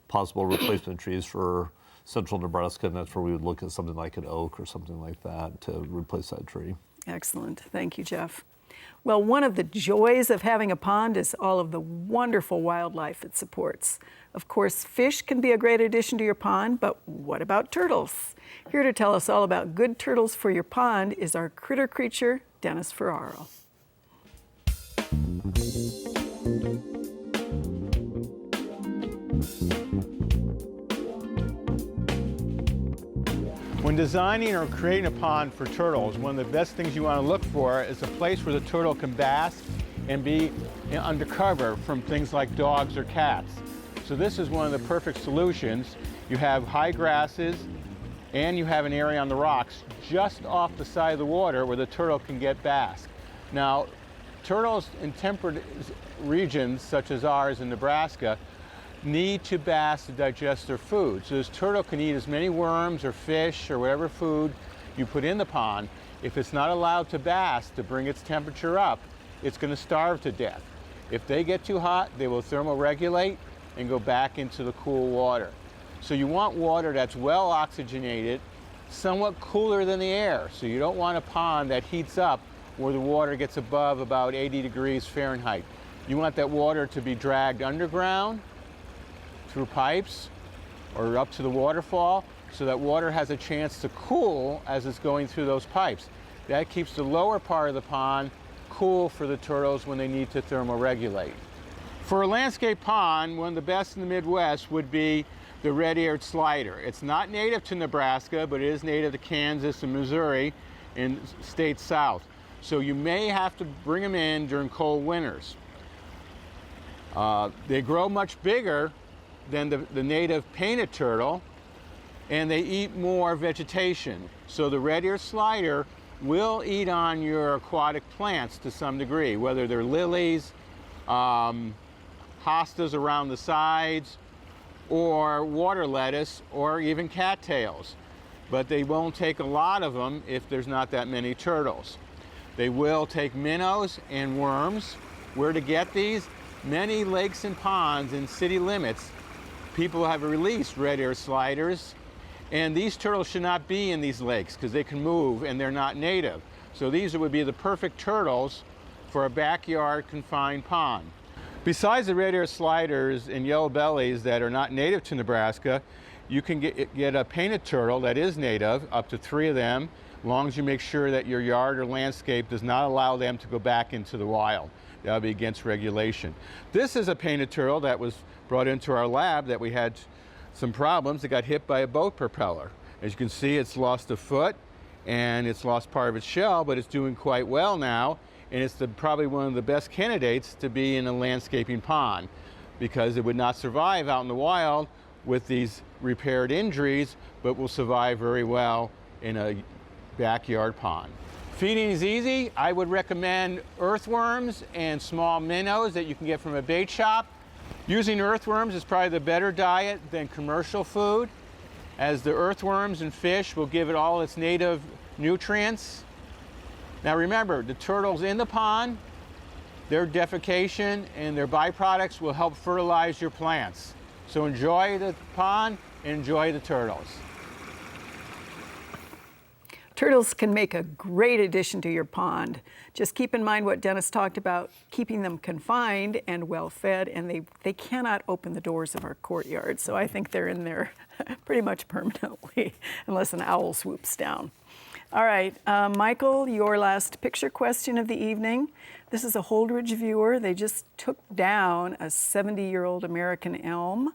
possible replacement trees for central Nebraska, and that's where we would look at something like an oak or something like that to replace that tree. Excellent. Thank you, Jeff. Well, one of the joys of having a pond is all of the wonderful wildlife it supports. Of course, fish can be a great addition to your pond, but what about turtles? Here to tell us all about good turtles for your pond is our critter creature, Dennis Ferraro. When designing or creating a pond for turtles, one of the best things you want to look for is a place where the turtle can bask and be undercover from things like dogs or cats. So this is one of the perfect solutions. You have high grasses and you have an area on the rocks just off the side of the water where the turtle can get bask. Now, turtles in temperate regions such as ours in Nebraska need to bask to digest their food. So this turtle can eat as many worms or fish or whatever food you put in the pond. If it's not allowed to bask to bring its temperature up, it's going to starve to death. If they get too hot, they will thermoregulate and go back into the cool water. So you want water that's well oxygenated, somewhat cooler than the air. So you don't want a pond that heats up where the water gets above about 80 degrees Fahrenheit. You want that water to be dragged underground through pipes or up to the waterfall so that water has a chance to cool as it's going through those pipes. That keeps the lower part of the pond cool for the turtles when they need to thermoregulate. For a landscape pond, one of the best in the Midwest would be the red-eared slider. It's not native to Nebraska, but it is native to Kansas and Missouri and states south. So you may have to bring them in during cold winters. They grow much bigger than the native painted turtle, and they eat more vegetation. So the red-eared slider will eat on your aquatic plants to some degree, whether they're lilies, hostas around the sides, or water lettuce, or even cattails. But they won't take a lot of them if there's not that many turtles. They will take minnows and worms. Where to get these? Many lakes and ponds in city limits, people have released red-eared sliders, and these turtles should not be in these lakes because they can move and they're not native. So these would be the perfect turtles for a backyard confined pond. Besides the red-eared sliders and yellow bellies that are not native to Nebraska, you can get a painted turtle that is native, up to 3 of them, as long as you make sure that your yard or landscape does not allow them to go back into the wild. That would be against regulation. This is a painted turtle that was brought into our lab that we had some problems. It got hit by a boat propeller. As you can see, it's lost a foot and it's lost part of its shell, but it's doing quite well now. And it's probably one of the best candidates to be in a landscaping pond because it would not survive out in the wild with these repaired injuries, but will survive very well in a backyard pond. Feeding is easy. I would recommend earthworms and small minnows that you can get from a bait shop. Using earthworms is probably the better diet than commercial food, as the earthworms and fish will give it all its native nutrients. Now remember, the turtles in the pond, their defecation and their byproducts will help fertilize your plants. So enjoy the pond, enjoy the turtles. Turtles can make a great addition to your pond. Just keep in mind what Dennis talked about, keeping them confined and well fed, and they cannot open the doors of our courtyard. So I think they're in there pretty much permanently, unless an owl swoops down. All right, Michael, your last picture question of the evening. This is a Holdridge viewer. They just took down a 70-year-old American elm.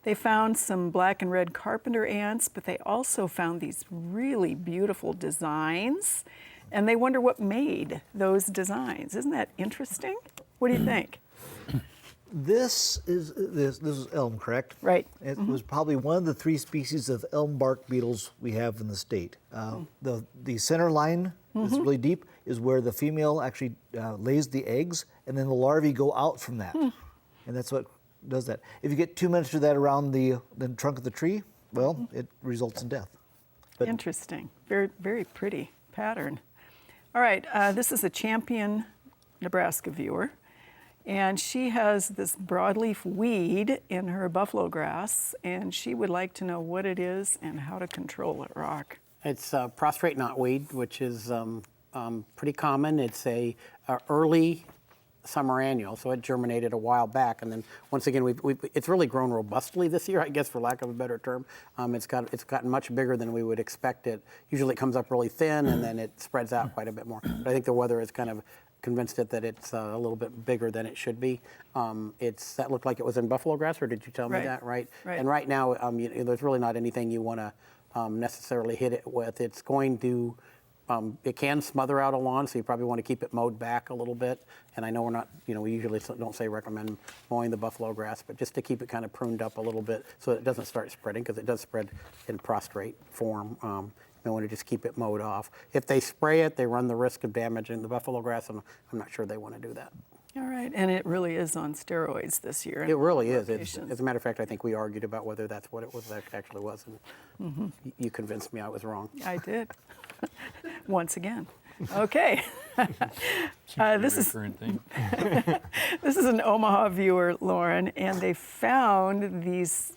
They found some black and red carpenter ants, but they also found these really beautiful designs, and they wonder what made those designs. Isn't that interesting? What do you think? This is elm, correct? Right. It was probably one of the 3 species of elm bark beetles we have in the state. The center line that's really deep is where the female actually lays the eggs, and then the larvae go out from that. And that's what does that. If you get too much of that around the trunk of the tree, well, it results in death. But Interesting. Very, very pretty pattern. All right, this is a Champion, Nebraska viewer, and she has this broadleaf weed in her buffalo grass, and she would like to know what it is and how to control it, Rock. It's prostrate knotweed, which is pretty common. It's a early summer annual, so it germinated a while back, and then once again, it's really grown robustly this year, I guess, for lack of a better term. It's gotten much bigger than we would expect it. Usually, it comes up really thin, and then it spreads out quite a bit more. But I think the weather has kind of convinced it that it's a little bit bigger than it should be. That looked like it was in buffalo grass, or did you tell me that? Right. And right now, there's really not anything you want to necessarily hit it with. It's going to. It can smother out a lawn, so you probably want to keep it mowed back a little bit. And I know we're not, we usually don't recommend mowing the buffalo grass, but just to keep it kind of pruned up a little bit so that it doesn't start spreading, because it does spread in prostrate form. You want to just keep it mowed off. If they spray it, they run the risk of damaging the buffalo grass, and I'm not sure they want to do that. All right, and it really is on steroids this year. It really is. As a matter of fact, I think we argued about whether that's what it was actually was, and you convinced me I was wrong. I did. Once again. Okay. This is an Omaha viewer, Lauren, and they found these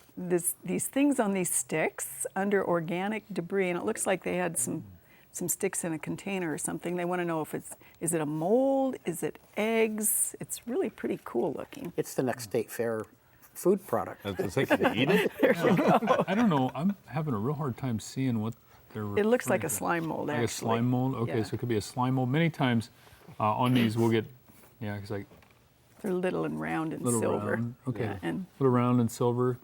things on these sticks under organic debris, and it looks like they had some sticks in a container or something. They want to know if is it a mold? Is it eggs? It's really pretty cool looking. It's the next state fair food product. It's like, can you eat it? There you go. I don't know. I'm having a real hard time seeing what they're. It looks like a referring to. slime mold, Like actually. a slime mold? Okay, Yeah. so it could be a slime mold. Many times on these we'll get, because They're little and round and Little silver. round, okay. Yeah, and Little round and silver,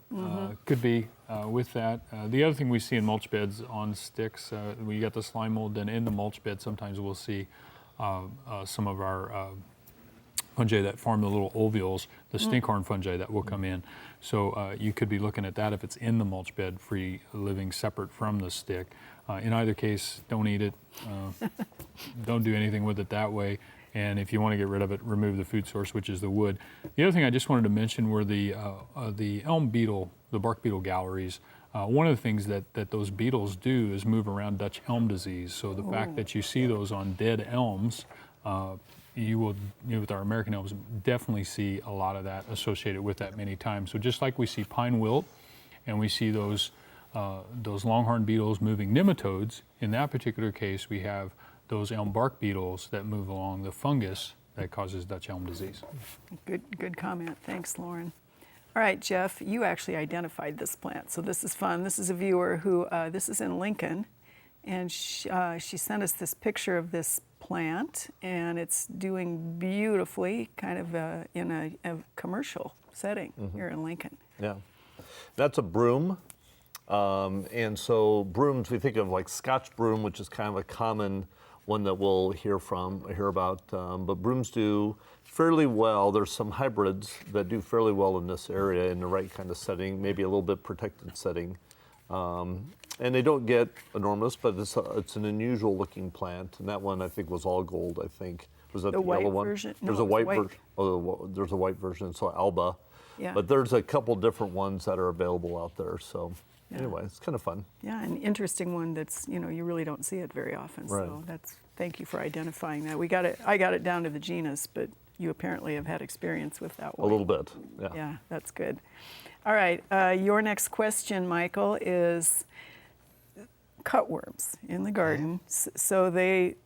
could be with that. The other thing we see in mulch beds on sticks, we got the slime mold, then in the mulch bed sometimes we'll see some of our fungi that form the little ovules, the stinkhorn fungi that will come in. So you could be looking at that if it's in the mulch bed, free living separate from the stick. In either case, don't eat it. Don't do anything with it that way. And if you want to get rid of it, remove the food source, which is the wood. The other thing I just wanted to mention were the elm beetle, the bark beetle galleries. One of the things that those beetles do is move around Dutch elm disease. So the fact that you see those on dead elms, you will, with our American elms, definitely see a lot of that associated with that many times. So just like we see pine wilt, and we see those longhorn beetles moving nematodes, in that particular case, we have those elm bark beetles that move along the fungus that causes Dutch elm disease. good comment. Thanks, Lauren. All right, Jeff, you actually identified this plant, so this is fun. This is a viewer who, this is in Lincoln, and she sent us this picture of this plant, and it's doing beautifully, kind of in a commercial setting here in Lincoln. Yeah. That's a broom. And so brooms, we think of like Scotch broom, which is kind of a common one that we'll hear about. But brooms do fairly well. There's some hybrids that do fairly well in this area in the right kind of setting, maybe a little bit protected setting. And they don't get enormous, but it's an unusual looking plant. And that one I think was all gold, I think. Was that the white yellow one? version? No, There's a it's white white. version. Oh, there's a white version, so Alba. Yeah. But there's a couple different ones that are available out there. So Yeah. anyway, it's kind of fun. Yeah, an interesting one that's, you really don't see it very often. Right. So thank you for identifying that. I got it down to the genus, but you apparently have had experience with that A one. little bit, yeah. Yeah, that's good. All right, your next question, Michael, is cutworms in the garden. So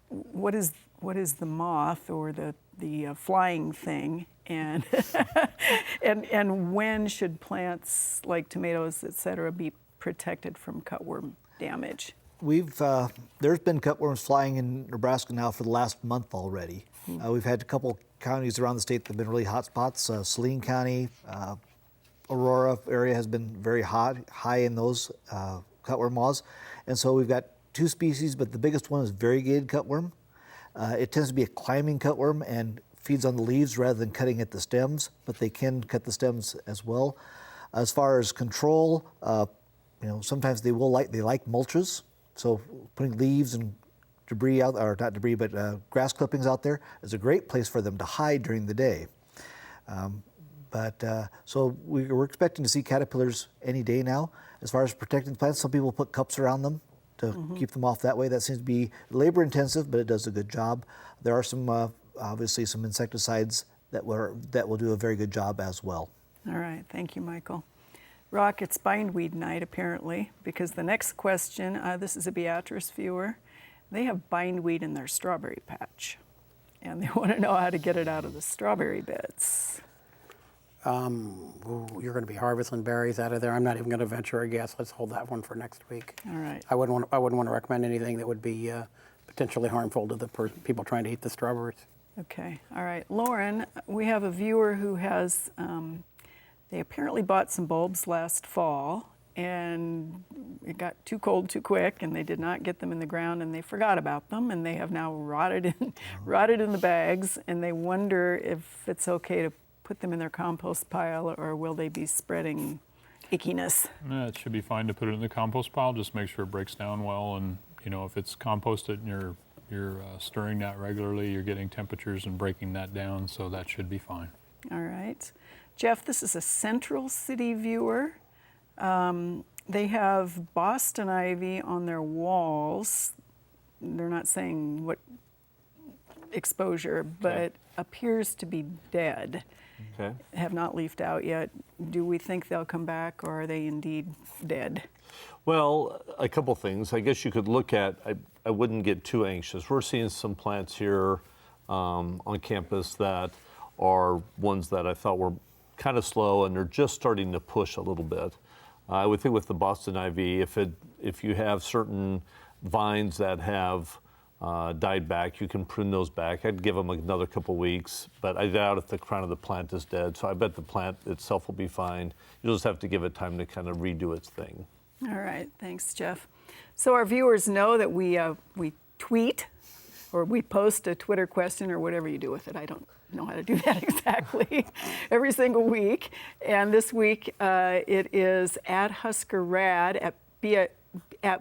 what is the moth or the flying thing, and and when should plants like tomatoes, et cetera, be protected from cutworm damage? There's been cutworms flying in Nebraska now for the last month already. We've had a couple counties around the state that have been really hot spots. Saline County, Aurora area has been very high in those cutworm moths. And so we've got two species, but the biggest one is variegated cutworm. It tends to be a climbing cutworm and feeds on the leaves rather than cutting at the stems, but they can cut the stems as well. As far as control, sometimes they like mulches. So putting leaves and debris out, or not debris, but grass clippings out there is a great place for them to hide during the day. So we're expecting to see caterpillars any day now. As far as protecting plants, some people put cups around them to keep them off that way. That seems to be labor intensive, but it does a good job. There are some, obviously some insecticides that will do a very good job as well. All right, thank you, Michael. Rock, it's bindweed night apparently, because the next question, this is a Beatrice viewer. They have bindweed in their strawberry patch, and they want to know how to get it out of the strawberry beds. You're going to be harvesting berries out of there. I'm not even going to venture a guess. Let's hold that one for next week. All right. I wouldn't want to recommend anything that would be potentially harmful to the people trying to eat the strawberries. Okay, all right. Lauren, we have a viewer who has, they apparently bought some bulbs last fall, and it got too cold too quick, and they did not get them in the ground, and they forgot about them, and they have now rotted in the bags, and they wonder if it's okay to put them in their compost pile, or will they be spreading ickiness? It should be fine to put it in the compost pile. Just make sure it breaks down well, and if it's composted and you're stirring that regularly, you're getting temperatures and breaking that down, so that should be fine. All right. Jeff, this is a Central City viewer. They have Boston ivy on their walls. They're not saying what exposure, but Okay. appears to be dead. Okay. Have not leafed out yet. Do we think they'll come back, or are they indeed dead? Well, a couple things. I guess you could look at, I wouldn't get too anxious. We're seeing some plants here on campus that are ones that I thought were kind of slow, and they're just starting to push a little bit. I would think with the Boston ivy, if you have certain vines that have died back. You can prune those back. I'd give them another couple weeks, but I doubt if the crown of the plant is dead. So I bet the plant itself will be fine. You'll just have to give it time to kind of redo its thing. All right, thanks, Jeff. So our viewers know that we tweet or we post a Twitter question or whatever you do with it. I don't know how to do that exactly every single week. And this week it is at Husker Rad at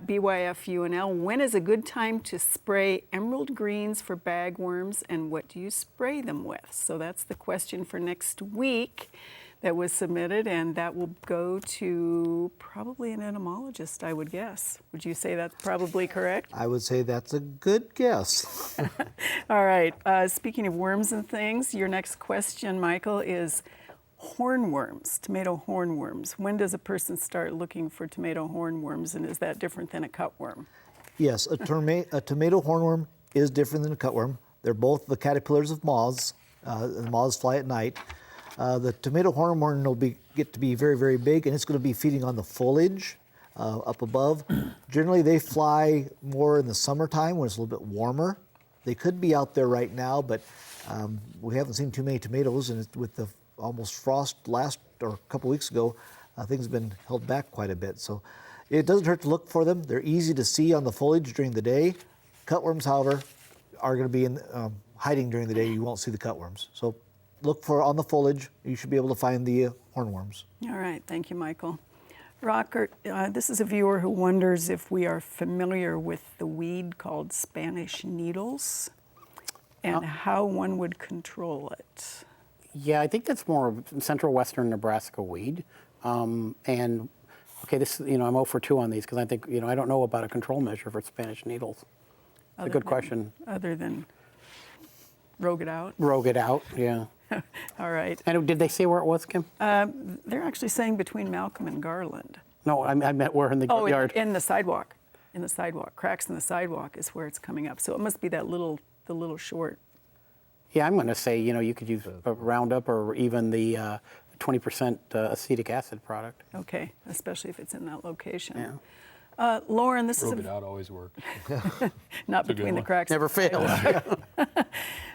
BYFUNL. When is a good time to spray emerald greens for bagworms, and what do you spray them with? So that's the question for next week that was submitted, and that will go to probably an entomologist, I would guess. Would you say that's probably correct? I would say that's a good guess. All right. Speaking of worms and things, your next question, Michael, is hornworms, tomato hornworms. When does a person start looking for tomato hornworms, and is that different than a cutworm? Yes, a tomato hornworm is different than a cutworm. They're both the caterpillars of moths. The moths fly at night. The tomato hornworm will get to be very, very big, and it's going to be feeding on the foliage up above. Generally, they fly more in the summertime when it's a little bit warmer. They could be out there right now, but we haven't seen too many tomatoes, and with the almost frost a couple weeks ago, things have been held back quite a bit. So it doesn't hurt to look for them. They're easy to see on the foliage during the day. Cutworms, however, are going to be hiding during the day. You won't see the cutworms. So look for on the foliage. You should be able to find the hornworms. All right. Thank you, Michael. Rocker, this is a viewer who wonders if we are familiar with the weed called Spanish needles and how one would control it. Yeah, I think that's more of central western Nebraska weed. And okay, this, I'm 0 for 2 on these because I think, I don't know about a control measure for Spanish needles. It's a good question. Other than rogue it out. Rogue it out, yeah. All right. And did they say where it was, Kim? They're actually saying between Malcolm and Garland. No, I meant where in the Oh, yard. in the sidewalk. In the sidewalk. Cracks in the sidewalk is where it's coming up. So it must be the little short. Yeah, I'm going to say, you could use a Roundup or even the 20% acetic acid product. Okay, especially if it's in that location. Yeah. Lauren, this Rogue is it out always works. not a good between the one. cracks. Never fails.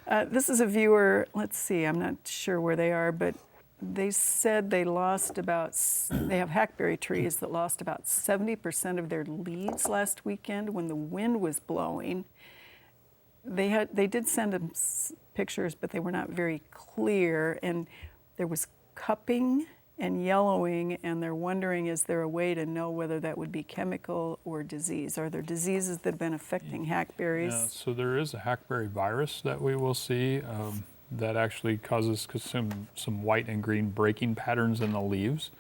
This is a viewer, let's see, I'm not sure where they are, but they said they have hackberry trees that lost about 70% of their leaves last weekend when the wind was blowing. They did send them pictures, but they were not very clear, and there was cupping and yellowing, and they're wondering, is there a way to know whether that would be chemical or disease? Are there diseases that have been affecting hackberries? Yeah, so there is a hackberry virus that we will see that actually causes some white and green breaking patterns in the leaves.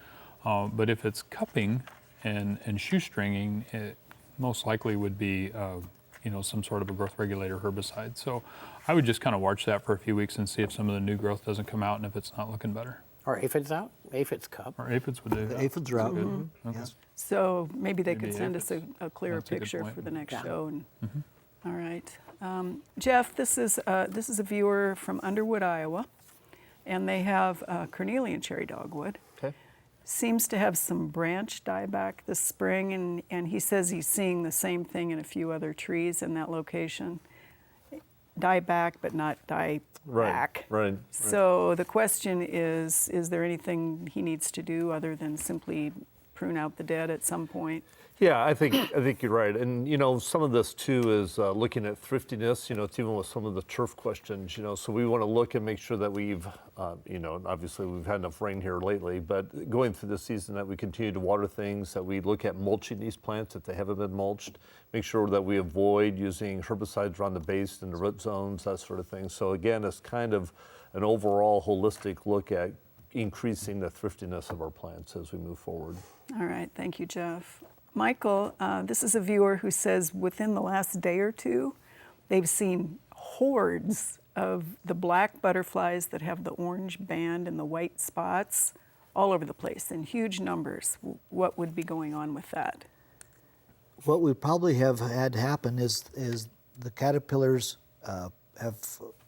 But if it's cupping and shoestringing, it most likely would be some sort of a growth regulator herbicide. So I would just kind of watch that for a few weeks and see if some of the new growth doesn't come out and if it's not looking better. Or aphids out? Aphids cup. Or aphids would do that. The aphids are out. Good. Okay. Yes. So maybe they could Maybe send us aphids. a clearer That's a good picture point. for the next Yeah. show. And, all right. Jeff, this is a viewer from Underwood, Iowa, and they have Cornelian cherry dogwood. Okay. Seems to have some branch dieback this spring, and he says he's seeing the same thing in a few other trees in that location. Dieback, but not die back. Right. So the question is there anything he needs to do other than simply prune out the dead at some point? Yeah, I think you're right, and some of this too is looking at thriftiness. It's even with some of the turf questions. So we want to look and make sure that we've, obviously we've had enough rain here lately, but going through the season that we continue to water things, that we look at mulching these plants if they haven't been mulched, make sure that we avoid using herbicides around the base and the root zones, that sort of thing. So again, it's kind of an overall holistic look at increasing the thriftiness of our plants as we move forward. All right, thank you, Jeff. Michael, this is a viewer who says within the last day or two, they've seen hordes of the black butterflies that have the orange band and the white spots all over the place in huge numbers. What would be going on with that? What we probably have had happen is the caterpillars have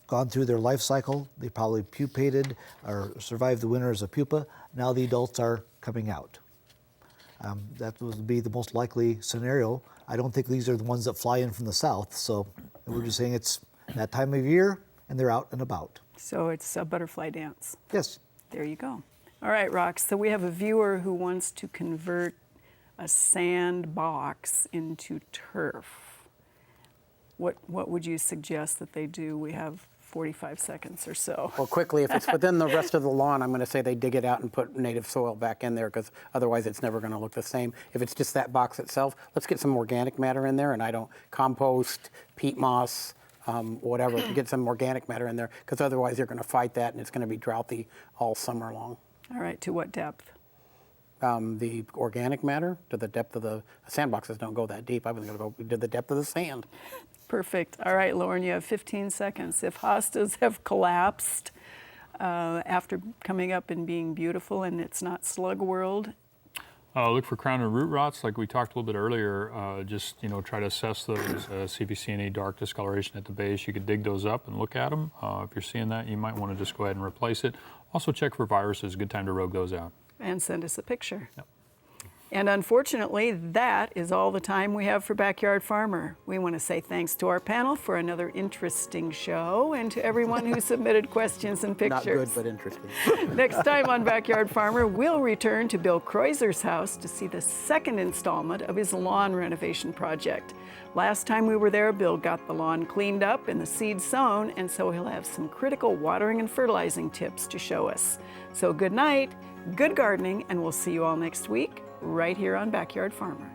gone through their life cycle. They probably pupated or survived the winter as a pupa. Now the adults are coming out. That would be the most likely scenario. I don't think these are the ones that fly in from the south. So we're just saying it's that time of year and they're out and about. So it's a butterfly dance. Yes. There you go. All right, Rox. So we have a viewer who wants to convert a sandbox into turf. What would you suggest that they do? We have 45 seconds or so. Well, quickly, if it's within the rest of the lawn, I'm going to say they dig it out and put native soil back in there, because otherwise it's never going to look the same. If it's just that box itself, let's get some organic matter in there, and I don't compost, peat moss, whatever, get some organic matter in there, because otherwise you're going to fight that and it's going to be drouthy all summer long. All right, to what depth? The organic matter to the depth of the sandboxes don't go that deep. I was going to go to the depth of the sand. Perfect. All right, Lauren, you have 15 seconds. If hostas have collapsed after coming up and being beautiful and it's not slug world, Look for crown and root rots, like we talked a little bit earlier. Just try to assess those. See if you see any dark discoloration at the base. You could dig those up and look at them. If you're seeing that, you might want to just go ahead and replace it. Also check for viruses. Good time to rogue those out. and send us a picture. Yep. And unfortunately, that is all the time we have for Backyard Farmer. We want to say thanks to our panel for another interesting show, and to everyone who submitted questions and pictures. Not good, but interesting. Next time on Backyard Farmer, we'll return to Bill Kreuser's house to see the second installment of his lawn renovation project. Last time we were there, Bill got the lawn cleaned up and the seeds sown, and so he'll have some critical watering and fertilizing tips to show us. So good night, good gardening, and we'll see you all next week right here on Backyard Farmer.